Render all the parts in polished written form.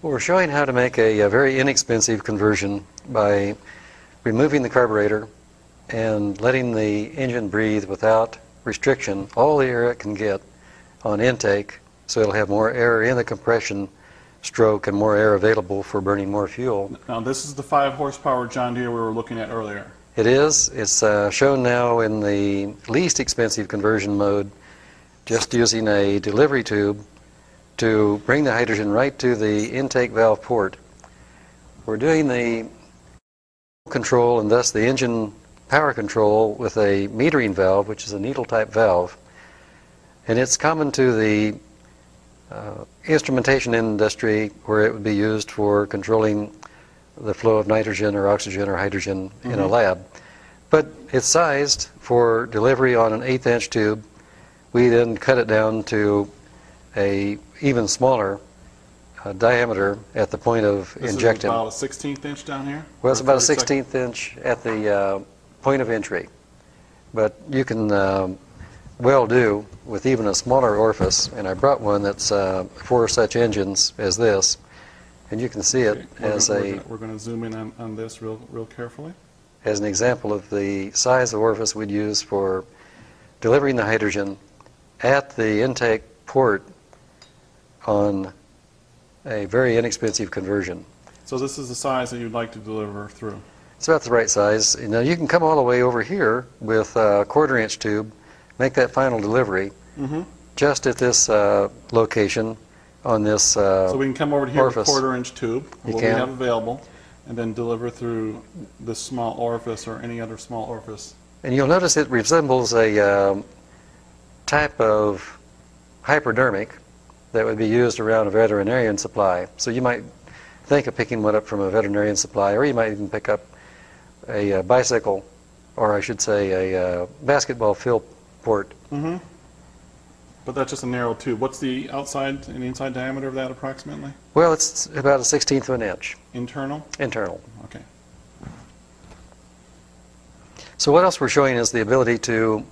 Well, we're showing how to make a very inexpensive conversion by removing the carburetor and letting the engine breathe without restriction all the air it can get on intake, so it'll have more air in the compression stroke and more air available for burning more fuel. Now this is the 5 horsepower John Deere we were looking at earlier. It is. It's shown now in the least expensive conversion mode, just using a delivery tube to bring the hydrogen right to the intake valve port. We're doing the control and thus the engine power control with a metering valve, which is a needle type valve, and it's common to the instrumentation industry where it would be used for controlling the flow of nitrogen or oxygen or hydrogen in a lab. But it's sized for delivery on an 1/8 inch tube. We then cut it down to a even smaller diameter at the point of injection. This is about a 1/16 inch down here? Well, it's about a 1/16 inch at the point of entry. But you can well do with even a smaller orifice, and I brought one that's for such engines as this, and you can see it as we're going to zoom in on this real carefully. As an example of the size of orifice we'd use for delivering the hydrogen at the intake port on a very inexpensive conversion. So this is the size that you'd like to deliver through? It's about the right size. Now you can come all the way over here with a 1/4 inch tube, make that final delivery just at this location on this so we can come over here orifice. with a 1/4 inch tube, what we have available, and then deliver through this small orifice or any other small orifice. And you'll notice it resembles a type of hypodermic that would be used around a veterinarian supply. So you might think of picking one up from a veterinarian supply, or you might even pick up a bicycle, or I should say a basketball fill port. But that's just a narrow tube. What's the outside and inside diameter of that approximately? Well, it's about a 1/16 of an inch. Internal? Internal. Okay. So what else we're showing is the ability to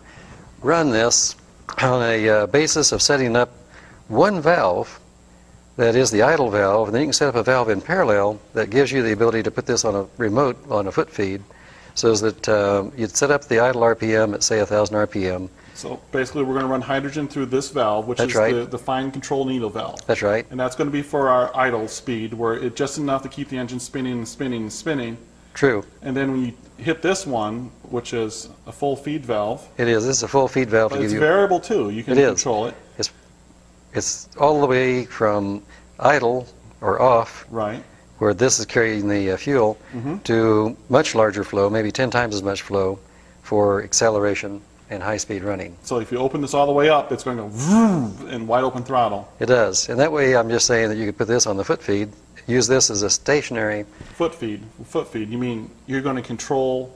run this on a basis of setting up one valve, that is the idle valve, and then you can set up a valve in parallel that gives you the ability to put this on a remote, on a foot feed, so that you'd set up the idle RPM at, say, 1,000 RPM. So basically we're going to run hydrogen through this valve, which is the fine control needle valve. That's right. And that's going to be for our idle speed, where it's just enough to keep the engine spinning and spinning and spinning. True. And then when you hit this one, which is a full feed valve. It is. This is a full feed valve. But it's variable too. You can control it. It's all the way from idle or off, right, where this is carrying the fuel, to much larger flow, maybe 10 times as much flow for acceleration and high-speed running. So if you open this all the way up, it's going to go vroom in wide open throttle. It does. And that way I'm just saying that you could put this on the foot feed, use this as a stationary... Foot feed. Foot feed. You mean you're going to control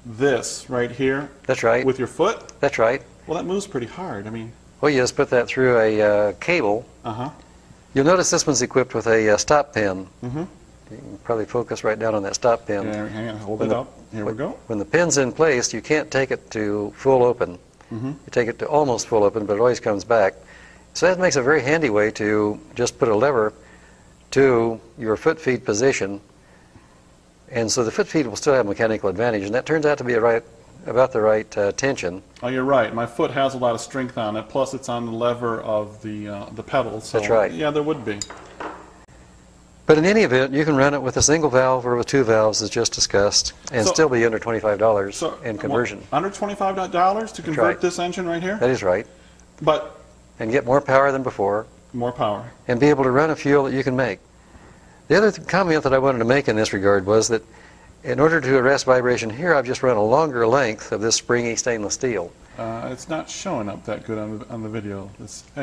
this right here? That's right. With your foot? That's right. Well, that moves pretty hard. I mean... Well, you just put that through a cable. You'll notice this one's equipped with a stop pin. You can probably focus right down on that stop pin. Yeah, hang on, hold it up. Here we go. When the pin's in place, you can't take it to full open. You take it to almost full open, but it always comes back. So that makes a very handy way to just put a lever to your foot feed position. And so the foot feed will still have mechanical advantage, and that turns out to be about the right tension. Oh, you're right. My foot has a lot of strength on it, plus it's on the lever of the pedals. So, that's right. Yeah, there would be. But in any event, you can run it with a single valve or with 2 valves, as just discussed, and still be under $25 in conversion. Under $25 to convert this engine right here? That is right. But and get more power than before. More power. And be able to run a fuel that you can make. The other comment that I wanted to make in this regard was that in order to arrest vibration here, I've just run a longer length of this springy stainless steel. It's not showing up that good on the video.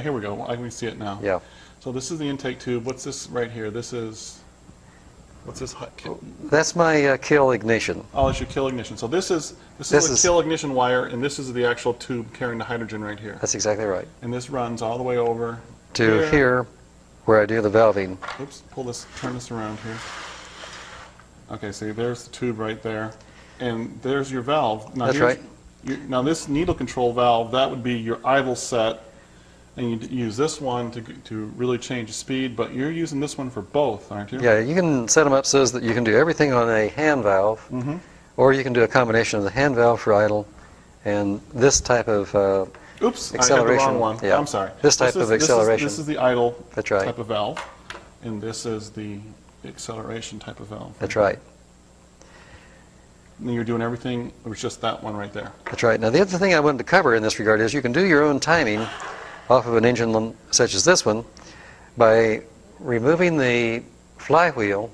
Here we go. I can see it now. Yeah. So this is the intake tube. What's this right here? This is, what's this? That's my kill ignition. Oh, it's your kill ignition. So this is the kill ignition wire, and this is the actual tube carrying the hydrogen right here. That's exactly right. And this runs all the way over to here where I do the valving. Oops, turn this around here. Okay, see, there's the tube right there. And there's your valve. Now, that's right. Now this needle control valve, that would be your idle set. and you use this one to really change the speed, but you're using this one for both, aren't you? Yeah, you can set them up so that you can do everything on a hand valve, or you can do a combination of the hand valve for idle and this type of Oops, acceleration. I had the wrong one. Yeah. I'm sorry. This type of acceleration. This is the idle That's right. type of valve, and this is the acceleration type of valve. That's right. And you're doing everything with just that one right there. That's right. Now, the other thing I wanted to cover in this regard is you can do your own timing off of an engine such as this one by removing the flywheel,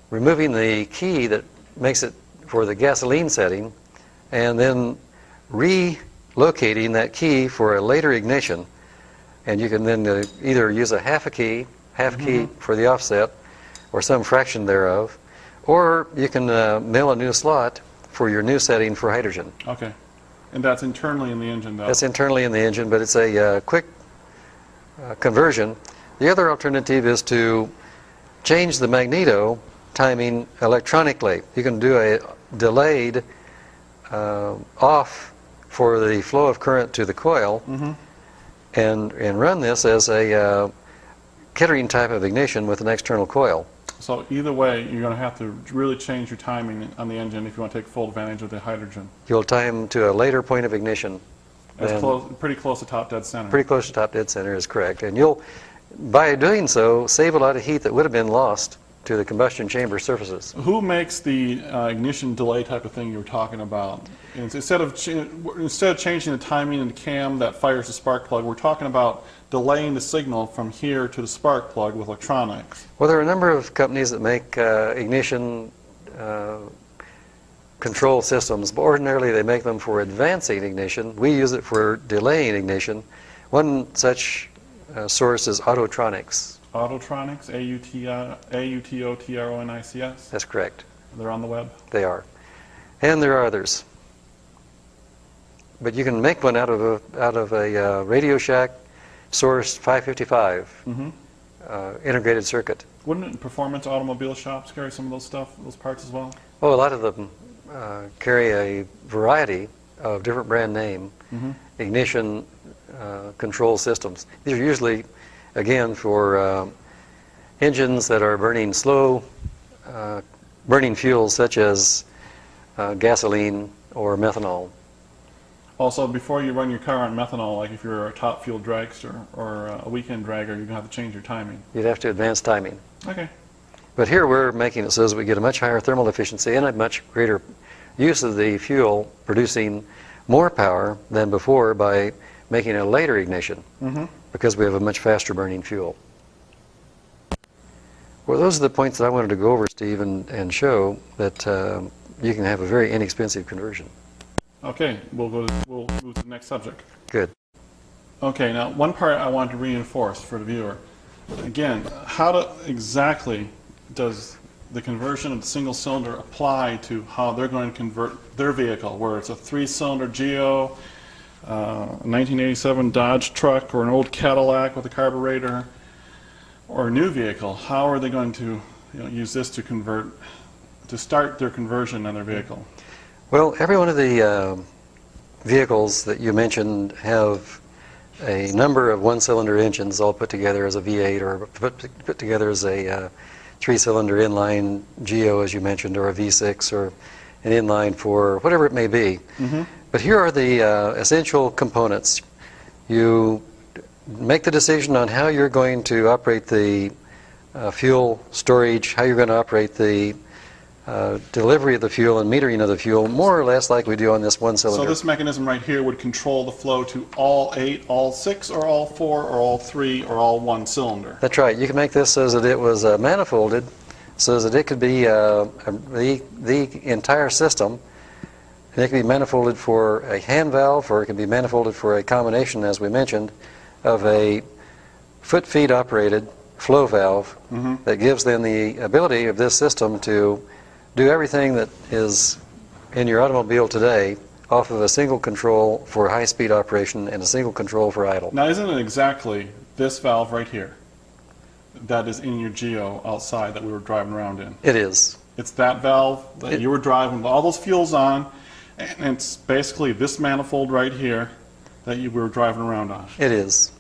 removing the key that makes it for the gasoline setting, and then relocating that key for a later ignition. And you can then either use a half key for the offset, or some fraction thereof, or you can mill a new slot for your new setting for hydrogen. Okay. And that's internally in the engine, though? That's internally in the engine, but it's a quick conversion. The other alternative is to change the magneto timing electronically. You can do a delayed off for the flow of current to the coil, and run this as a Kettering type of ignition with an external coil. So either way, you're going to have to really change your timing on the engine if you want to take full advantage of the hydrogen. You'll time to a later point of ignition. Pretty close to top dead center. Pretty close to top dead center is correct. And you'll, by doing so, save a lot of heat that would have been lost to the combustion chamber surfaces. Who makes the ignition delay type of thing you were talking about? Instead of changing the timing in the cam that fires the spark plug, we're talking about delaying the signal from here to the spark plug with electronics. Well, there are a number of companies that make ignition control systems, but ordinarily they make them for advancing ignition. We use it for delaying ignition. One such source is Autotronics. Autotronics, A-U-T-O-T-R-O-N-I-C-S? That's correct. They're on the web? They are. And there are others. But you can make one out of a Radio Shack source 555 integrated circuit. Wouldn't performance automobile shops carry some of those parts as well? Oh, a lot of them carry a variety of different brand name ignition control systems. These are usually, again, for engines that are burning slow, burning fuels such as gasoline or methanol. Also, before you run your car on methanol, like if you're a top fuel dragster or a weekend dragger, you're going to have to change your timing. You'd have to advance timing. Okay. But here we're making it so that we get a much higher thermal efficiency and a much greater use of the fuel, producing more power than before by making a later ignition, because we have a much faster burning fuel. Well, those are the points that I wanted to go over, Steve, and show that you can have a very inexpensive conversion. Okay, we'll move to the next subject. Good. Okay, now one part I want to reinforce for the viewer. Again, how exactly does the conversion of the single cylinder apply to how they're going to convert their vehicle, where it's a 3-cylinder Geo, a 1987 Dodge truck, or an old Cadillac with a carburetor, or a new vehicle? How are they going to use this to start their conversion on their vehicle? Well, every one of the vehicles that you mentioned have a number of one-cylinder engines all put together as a V8 or put together as a 3-cylinder inline Geo, as you mentioned, or a V6 or an inline 4, whatever it may be. But here are the essential components. You make the decision on how you're going to operate the fuel storage, how you're going to operate the delivery of the fuel and metering of the fuel, more or less like we do on this one-cylinder. So this mechanism right here would control the flow to all 8, all 6, or all 4, or all 3, or all 1 cylinder. That's right. You can make this so that it was manifolded, so that it could be the entire system. And it can be manifolded for a hand valve, or it can be manifolded for a combination, as we mentioned, of a foot-feed operated flow valve that gives them the ability of this system to do everything that is in your automobile today off of a single control for high-speed operation and a single control for idle. Now, isn't it exactly this valve right here that is in your Geo outside that we were driving around in? It is. It's that valve that you were driving with all those fuels on, and it's basically this manifold right here that you were driving around on. It is.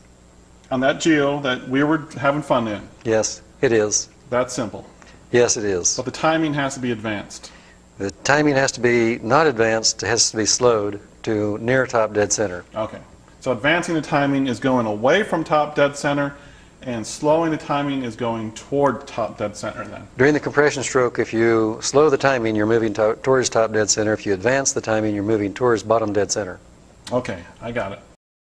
On that geo that we were having fun in. Yes, it is. That's simple. Yes, it is. But the timing has to be advanced. The timing has to be not advanced, it has to be slowed to near top dead center. Okay. So advancing the timing is going away from top dead center, and slowing the timing is going toward top dead center then. During the compression stroke, if you slow the timing, you're moving towards top dead center. If you advance the timing, you're moving towards bottom dead center. Okay, I got it.